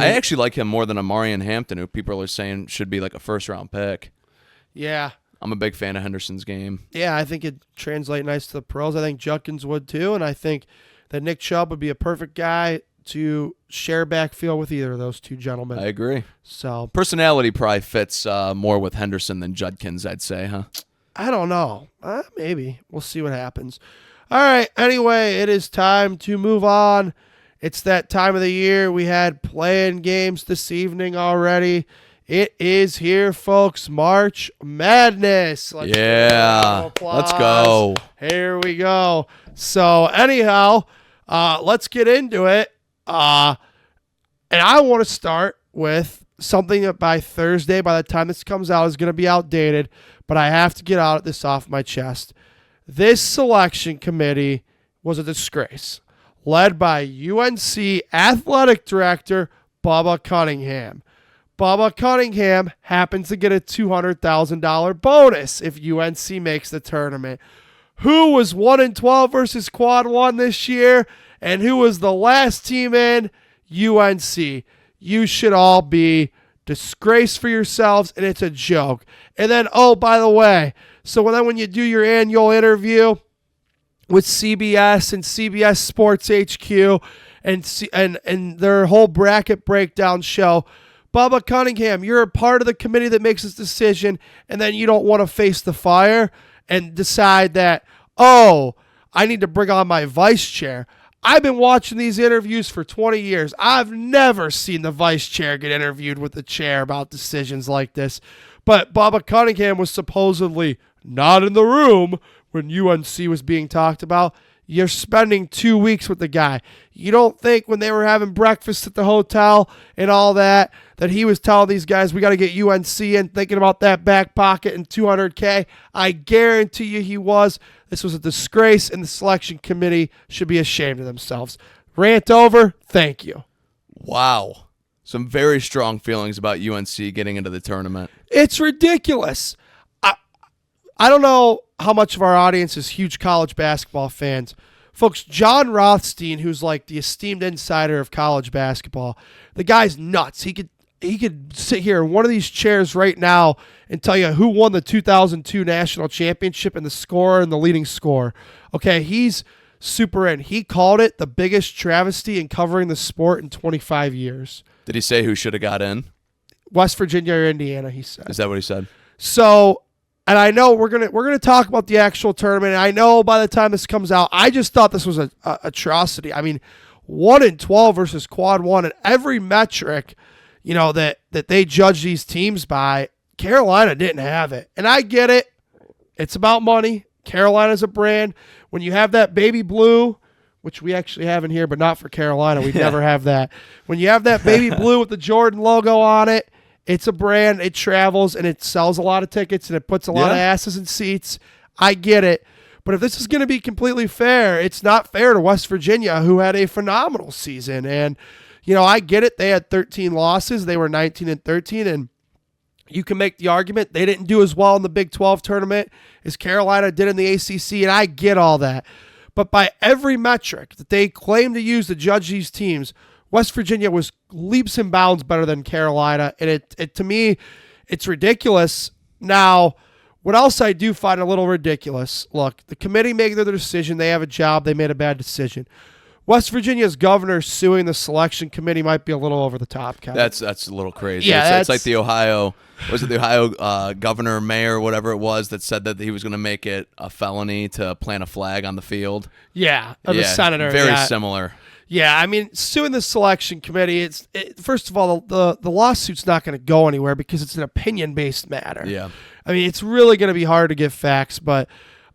I actually like him more than Amarian Hampton, who people are saying should be like a first-round pick. Yeah. I'm a big fan of Henderson's game. Yeah, I think it'd translate nice to the pros. I think Judkins would too, and I think that Nick Chubb would be a perfect guy to share backfield with either of those two gentlemen. I agree. So personality probably fits more with Henderson than Judkins, I'd say, huh? I don't know. Maybe. We'll see what happens. All right. Anyway, it is time to move on. It's that time of the year. We had playing games this evening already. It is here, folks. March Madness. Let's go. Here we go. So anyhow, let's get into it. And I want to start with something that by Thursday, by the time this comes out, is going to be outdated, but I have to get this off my chest. This selection committee was a disgrace, led by UNC athletic director Bubba Cunningham. Bubba Cunningham happens to get a $200,000 bonus if UNC makes the tournament. Who was 1-12 versus Quad 1 this year, and who was the last team in? UNC. You should all be disgraced for yourselves, and it's a joke. And then, oh, by the way, so when you do your annual interview with CBS and CBS Sports HQ and their whole bracket breakdown show, Bubba Cunningham, you're a part of the committee that makes this decision, and then you don't want to face the fire and decide that, oh, I need to bring on my vice chair. I've been watching these interviews for 20 years. I've never seen the vice chair get interviewed with the chair about decisions like this. But Bubba Cunningham was supposedly not in the room when UNC was being talked about. You're spending 2 weeks with the guy. You don't think when they were having breakfast at the hotel and all that he was telling these guys, we got to get UNC in, thinking about that back pocket and $200K? I guarantee you he was. This was a disgrace, and the selection committee should be ashamed of themselves. Rant over. Thank you. Wow. Some very strong feelings about UNC getting into the tournament. It's ridiculous. I don't know how much of our audience is huge college basketball fans. Folks, John Rothstein, who's like the esteemed insider of college basketball, the guy's nuts. He could sit here in one of these chairs right now and tell you who won the 2002 national championship and the scorer and the leading scorer. Okay, he's super in. He called it the biggest travesty in covering the sport in 25 years. Did he say who should have got in? West Virginia or Indiana, he said. Is that what he said? So, and I know we're gonna talk about the actual tournament. I know by the time this comes out, I just thought this was a atrocity. I mean, 1-12 versus Quad 1 and every metric, that they judge these teams by, Carolina didn't have it. And I get it. It's about money. Carolina's a brand. When you have that baby blue, which we actually have in here, but not for Carolina, we'd never have that. When you have that baby blue with the Jordan logo on it, it's a brand, it travels, and it sells a lot of tickets, and it puts a lot of asses in seats. I get it. But if this is going to be completely fair, it's not fair to West Virginia, who had a phenomenal season. And, I get it. They had 13 losses. They were 19-13, and you can make the argument they didn't do as well in the Big 12 tournament as Carolina did in the ACC, and I get all that. But by every metric that they claim to use to judge these teams, West Virginia was leaps and bounds better than Carolina, and it to me, it's ridiculous. Now, what else I do find a little ridiculous, look, the committee made their decision. They have a job. They made a bad decision. West Virginia's governor suing the selection committee might be a little over the top, Kevin. That's a little crazy. Yeah, it's like the Ohio governor, mayor, whatever it was, that said that he was going to make it a felony to plant a flag on the field. Yeah, the senator. Very similar. Yeah, I mean, suing the selection committee, first of all, the lawsuit's not going to go anywhere because it's an opinion-based matter. Yeah. I mean, it's really going to be hard to get facts, but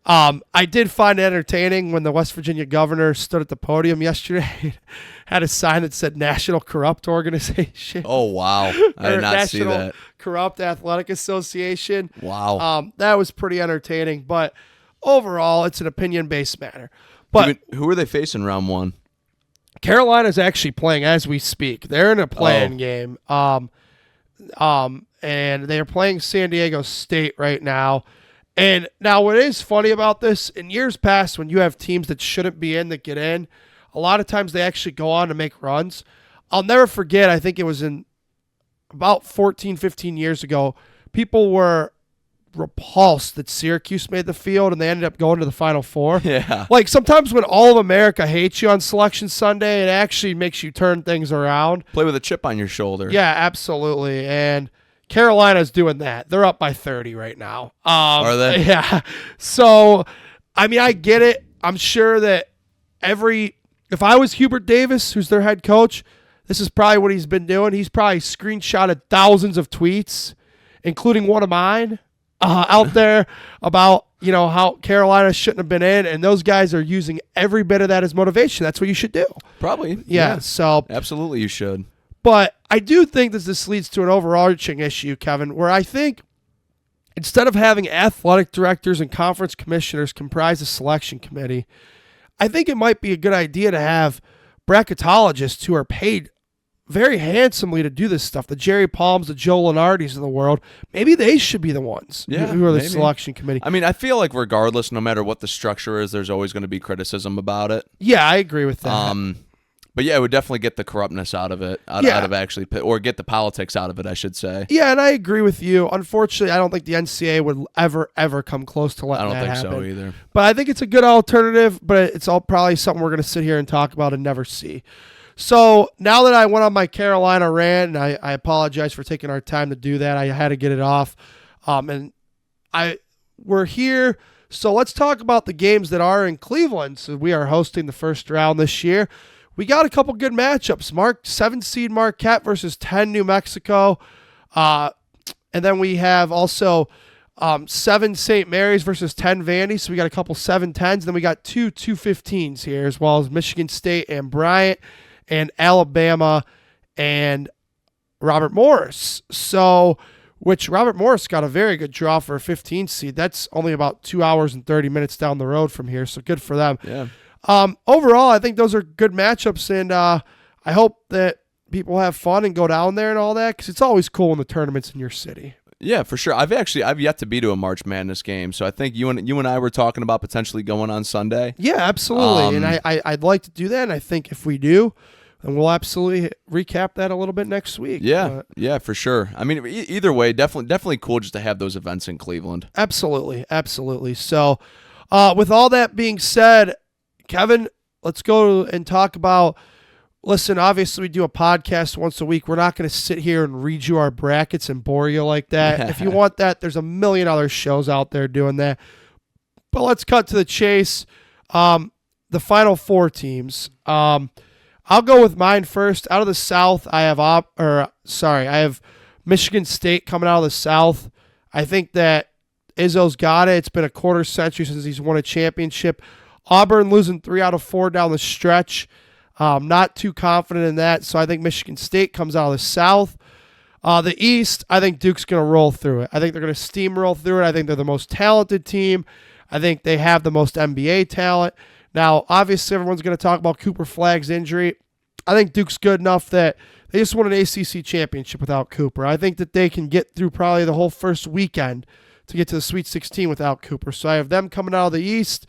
I did find it entertaining when the West Virginia governor stood at the podium yesterday, had a sign that said National Corrupt Organization. Oh, wow. I did not see that. National Corrupt Athletic Association. Wow. That was pretty entertaining, but overall, it's an opinion-based matter. But who are they facing round one? Carolina's actually playing as we speak. They're in a play-in game. And they're playing San Diego State right now. And now what is funny about this, in years past when you have teams that shouldn't be in that get in, a lot of times they actually go on to make runs. I'll never forget, I think it was in about 14, 15 years ago, people were repulsed that Syracuse made the field and they ended up going to the Final Four. Yeah. Like sometimes when all of America hates you on Selection Sunday, it actually makes you turn things around. Play with a chip on your shoulder. Yeah, absolutely. And Carolina's doing that. They're up by 30 right now. Are they? Yeah. So, I mean, I get it. I'm sure that if I was Hubert Davis, who's their head coach, this is probably what he's been doing. He's probably screenshotted thousands of tweets, including one of mine, out there about, how Carolina shouldn't have been in, and those guys are using every bit of that as motivation. That's what you should do. Probably. Yeah. So absolutely you should. But I do think that this leads to an overarching issue, Kevin, where I think instead of having athletic directors and conference commissioners comprise a selection committee, I think it might be a good idea to have bracketologists who are paid very handsomely to do this stuff. The Jerry Palms, the Joe Lenardis of the world, maybe they should be the ones who are the selection committee. I mean, I feel like regardless, no matter what the structure is, there's always going to be criticism about it. Yeah, I agree with that. But yeah, it would definitely get the corruptness out of it, out of actually, or get the politics out of it, I should say. Yeah, and I agree with you. Unfortunately, I don't think the NCAA would ever come close to letting that happen. I don't think so either. But I think it's a good alternative, but it's all probably something we're going to sit here and talk about and never see. So now that I went on my Carolina rant, and I apologize for taking our time to do that. I had to get it off. We're here. So let's talk about the games that are in Cleveland. So we are hosting the first round this year. We got a couple good matchups. 7 seed Marquette versus 10 New Mexico. And then we have also 7 St. Mary's versus 10 Vandy. So we got a couple 7-10s. Then we got 2-15s here, as well as Michigan State and Bryant and Alabama and Robert Morris. Which Robert Morris got a very good draw for a 15 seed. That's only about 2 hours and 30 minutes down the road from here. So good for them. Yeah. Overall, I think those are good matchups, and I hope that people have fun and go down there and all that, because it's always cool when the tournament's in your city. Yeah, for sure. I've yet to be to a March Madness game, so I think you and I were talking about potentially going on Sunday. Yeah, absolutely, and I'd like to do that, and I think if we do, then we'll absolutely recap that a little bit next week. Yeah, for sure. I mean, either way, definitely cool just to have those events in Cleveland. Absolutely. So, with all that being said, Kevin, let's go and talk about, listen, obviously we do a podcast once a week. We're not going to sit here and read you our brackets and bore you like that. If you want that, there's a million other shows out there doing that. But let's cut to the chase. The final 4 teams. I'll go with mine first. Out of the South, I have Michigan State coming out of the South. I think that Izzo's got it. It's been a quarter century since he's won a championship. Auburn losing 3 out of 4 down the stretch. Not too confident in that, so I think Michigan State comes out of the South. The East, I think Duke's going to roll through it. I think they're going to steamroll through it. I think they're the most talented team. I think they have the most NBA talent. Now, obviously, everyone's going to talk about Cooper Flagg's injury. I think Duke's good enough that they just won an ACC championship without Cooper. I think that they can get through probably the whole first weekend to get to the Sweet 16 without Cooper. So I have them coming out of the East.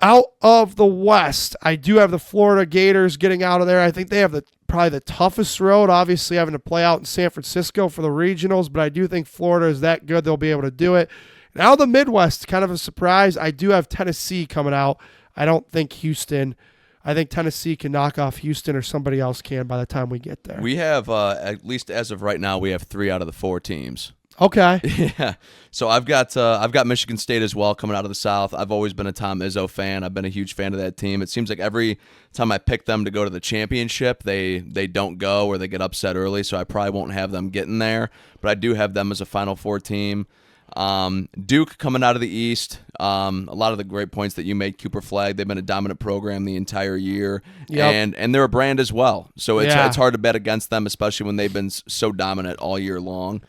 Out of the West, I do have the Florida Gators getting out of there. I think they have probably the toughest road, obviously having to play out in San Francisco for the regionals, but I do think Florida is that good they'll be able to do it. And out of the Midwest, kind of a surprise, I do have Tennessee coming out. I don't think Houston. I think Tennessee can knock off Houston, or somebody else can by the time we get there. We have, at least as of right now, we have 3 out of the 4 teams. Okay. Yeah. So I've got Michigan State as well coming out of the South. I've always been a Tom Izzo fan. I've been a huge fan of that team. It seems like every time I pick them to go to the championship, they don't go, or they get upset early, so I probably won't have them getting there. But I do have them as a Final Four team. Duke coming out of the East. A lot of the great points that you made, Cooper Flagg, they've been a dominant program the entire year. Yep. And they're a brand as well. So it's hard to bet against them, especially when they've been so dominant all year long.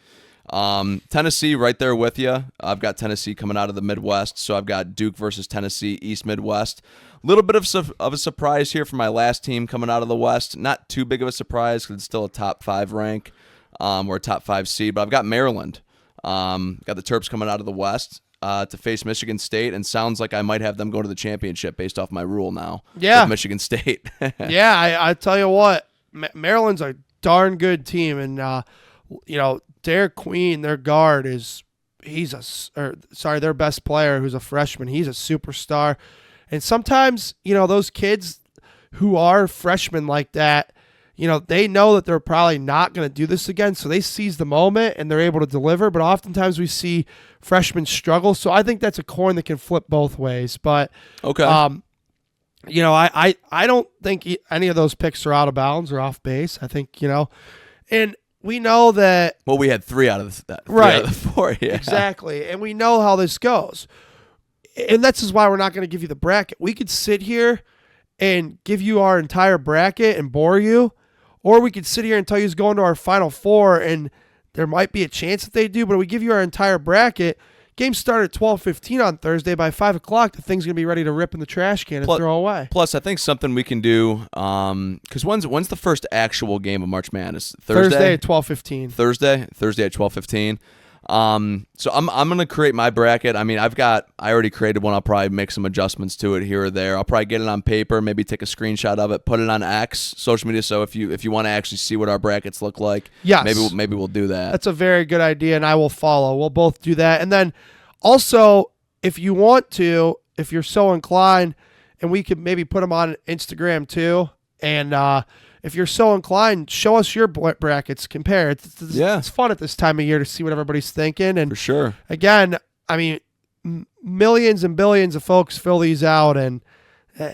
Tennessee right there with you. I've got Tennessee coming out of the Midwest, so I've got Duke versus Tennessee, East Midwest. A little bit of a surprise here for my last team coming out of the West. Not too big of a surprise because it's still a top 5 rank, or a top 5 seed, but I've got Maryland. Got the Terps coming out of the West to face Michigan State, and sounds like I might have them go to the championship based off my rule now. Yeah. With Michigan State. Yeah, I tell you what, Maryland's a darn good team, and Derek Queen, their guard, their best player, who's a freshman, he's a superstar. And sometimes, those kids who are freshmen like that, they know that they're probably not going to do this again, so they seize the moment and they're able to deliver. But oftentimes we see freshmen struggle, so I think that's a coin that can flip both ways. But Okay. I don't think any of those picks are out of bounds or off base. I think and we know that. Well, we had 3 out of the 4. Yeah. Exactly, and we know how this goes, and this is why we're not going to give you the bracket. We could sit here and give you our entire bracket and bore you. Or we could sit here and tell you who's going to our Final Four, and there might be a chance that they do, but we give you our entire bracket. Games start at 12:15 on Thursday. By 5 o'clock, the thing's going to be ready to rip in the trash can and throw away. Plus, I think something we can do, because when's the first actual game of March Madness? Thursday at 12:15. Thursday at 12:15. So I'm gonna create my bracket. I mean, I already created one. I'll probably make some adjustments to it here or there. I'll probably get it on paper, maybe take a screenshot of it, put it on X, social media. So if you want to actually see what our brackets look like, yes, maybe we'll do that. That's a very good idea, and I will follow. We'll both do that, and then also if you want to, if you're so inclined, and we could maybe put them on Instagram too, and if you're so inclined, show us your brackets, compare. It's fun at this time of year to see what everybody's thinking. And for sure. Again, I mean, millions and billions of folks fill these out, and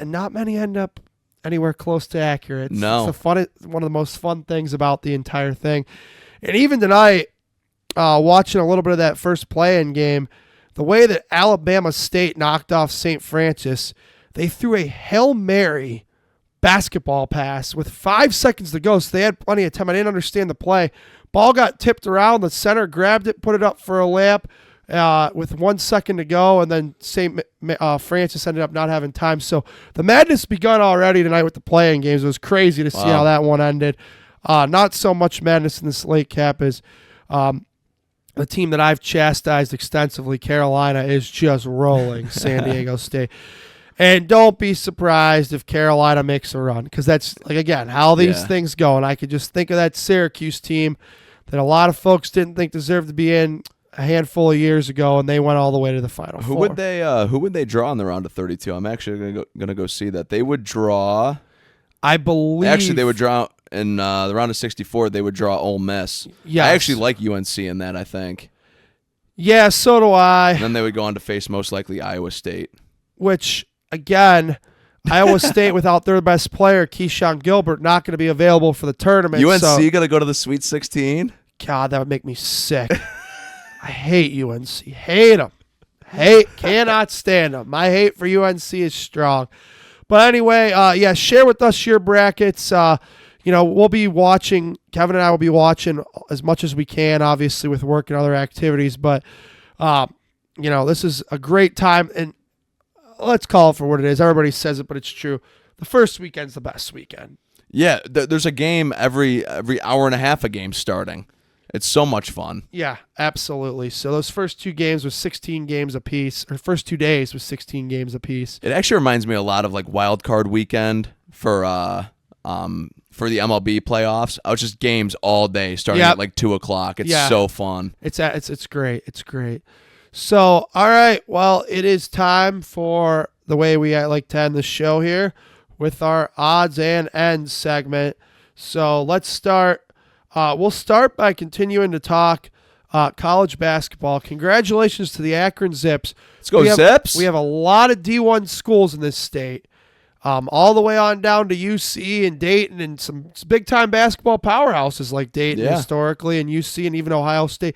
not many end up anywhere close to accurate. No. It's one of the most fun things about the entire thing. And even tonight, watching a little bit of that first play-in game, the way that Alabama State knocked off St. Francis, they threw a Hail Mary basketball pass with 5 seconds to go, so they had plenty of time. I didn't understand the play. Ball got tipped around. The center grabbed it, put it up for a layup with 1 second to go, and then St. Francis ended up not having time. So the madness begun already tonight with the play-in games. It was crazy to see how that one ended. Not so much madness in this late cap as the team that I've chastised extensively, Carolina, is just rolling San Diego State. And don't be surprised if Carolina makes a run, because that's, like, again, how these things go. And I could just think of that Syracuse team that a lot of folks didn't think deserved to be in a handful of years ago, and they went all the way to the Final Four. Who would they draw in the round of 32? I'm actually gonna go see that. They would draw. I believe. Actually, they would draw in the round of 64. They would draw Ole Miss. Yes. I actually like UNC in that. I think. Yeah, so do I. And then they would go on to face most likely Iowa State. Which, again, Iowa State without their best player, Keyshawn Gilbert, not going to be available for the tournament. UNC going to go to the Sweet 16? God, that would make me sick. I hate UNC. Hate them. Cannot stand them. My hate for UNC is strong. But anyway, share with us your brackets. We'll be watching. Kevin and I will be watching as much as we can, obviously, with work and other activities. But, this is a great time. And let's call it for what it is. Everybody says it, but it's true. The first weekend's the best weekend. Yeah, there's a game every hour and a half a game starting. It's so much fun. Yeah, absolutely. So those first 2 games was 16 games apiece, or first 2 days was 16 games apiece. It actually reminds me a lot of like Wild Card Weekend for the MLB playoffs. I was just games all day starting at like 2:00. It's so fun. It's great. It's great. So, all right. Well, it is time for the way we like to end the show here with our odds and ends segment. So let's start. We'll start by continuing to talk college basketball. Congratulations to the Akron Zips. Let's go, Zips. We have a lot of D1 schools in this state, all the way on down to UC and Dayton and some big-time basketball powerhouses like Dayton historically and UC and even Ohio State.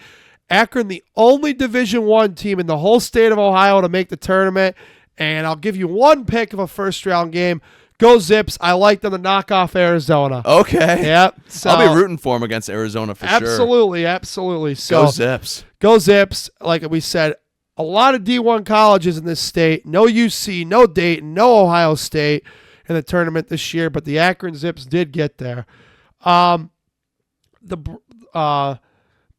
Akron, the only Division I team in the whole state of Ohio to make the tournament, and I'll give you one pick of a first-round game. Go Zips. I like them to knock off Arizona. Okay. Yep. So, I'll be rooting for them against Arizona for sure. Absolutely. So, go Zips. Go Zips. Like we said, a lot of D1 colleges in this state. No UC, no Dayton, no Ohio State in the tournament this year, but the Akron Zips did get there. The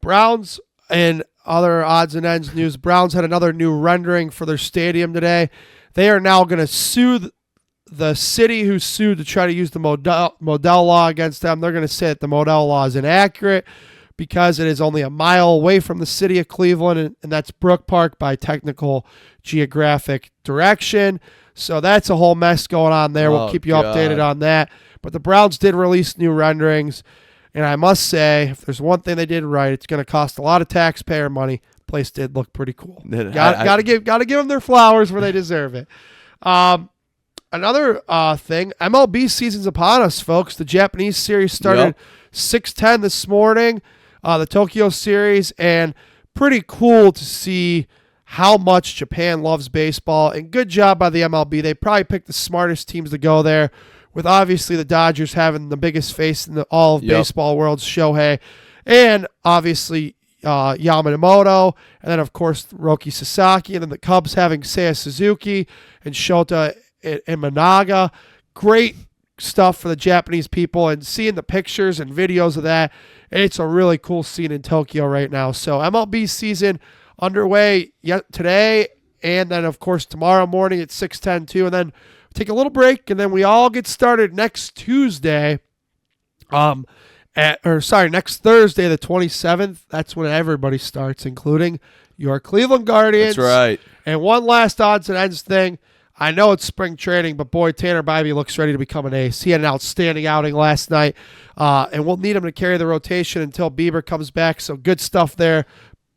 Browns and other odds and ends news. Browns had another new rendering for their stadium today. They are now going to sue the city who sued to try to use the Modell law against them. They're going to say that the Modell law is inaccurate because it is only a mile away from the city of Cleveland, and that's Brook Park by technical geographic direction. So that's a whole mess going on there. We'll Oh, keep you God. updated on that. But the Browns did release new renderings. And I must say, if there's one thing they did right, it's going to cost a lot of taxpayer money. Place did look pretty cool. Got to give them their flowers where they deserve it. Another thing, MLB season's upon us, folks. The Japanese series started 6:10 this morning, the Tokyo series, and pretty cool to see how much Japan loves baseball. And good job by the MLB. They probably picked the smartest teams to go there, with obviously the Dodgers having the biggest face in all of baseball world, Shohei, and obviously Yamamoto, and then of course Roki Sasaki, and then the Cubs having Seiya Suzuki and Shota and Managa. Great stuff for the Japanese people, and seeing the pictures and videos of that, it's a really cool scene in Tokyo right now. So MLB season underway today, and then of course tomorrow morning at 6:10 too, and then take a little break, and then we all get started next Tuesday. Next Thursday, the 27th. That's when everybody starts, including your Cleveland Guardians. That's right. And one last odds and ends thing. I know it's spring training, but boy, Tanner Bybee looks ready to become an ace. He had an outstanding outing last night, and we'll need him to carry the rotation until Bieber comes back. So good stuff there.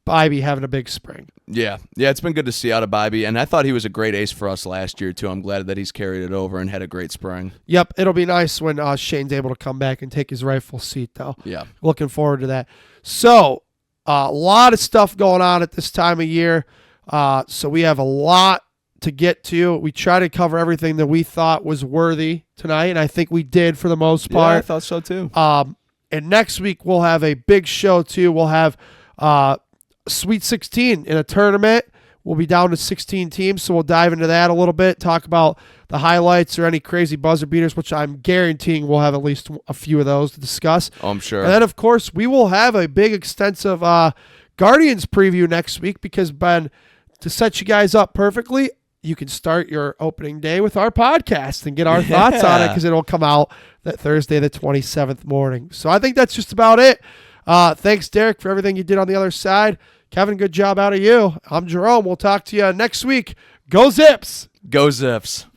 Bybee having a big spring. Yeah, it's been good to see out of Bybee, and I thought he was a great ace for us last year, too. I'm glad that he's carried it over and had a great spring. Yep, it'll be nice when Shane's able to come back and take his rightful seat, though. Yeah. Looking forward to that. So, a lot of stuff going on at this time of year, so we have a lot to get to. We try to cover everything that we thought was worthy tonight, and I think we did for the most part. Yeah, I thought so, too. And next week, we'll have a big show, too. We'll have Sweet 16 in a tournament. We'll be down to 16 teams, so we'll dive into that a little bit, talk about the highlights or any crazy buzzer beaters, which I'm guaranteeing we'll have at least a few of those to discuss. Oh, I'm sure. And then, of course, we will have a big, extensive Guardians preview next week because, Ben, to set you guys up perfectly, you can start your opening day with our podcast and get our thoughts on it because it'll come out that Thursday, the 27th morning. So I think that's just about it. Thanks, Derek, for everything you did on the other side. Kevin, good job out of you. I'm Jerome. We'll talk to you next week. Go Zips! Go Zips.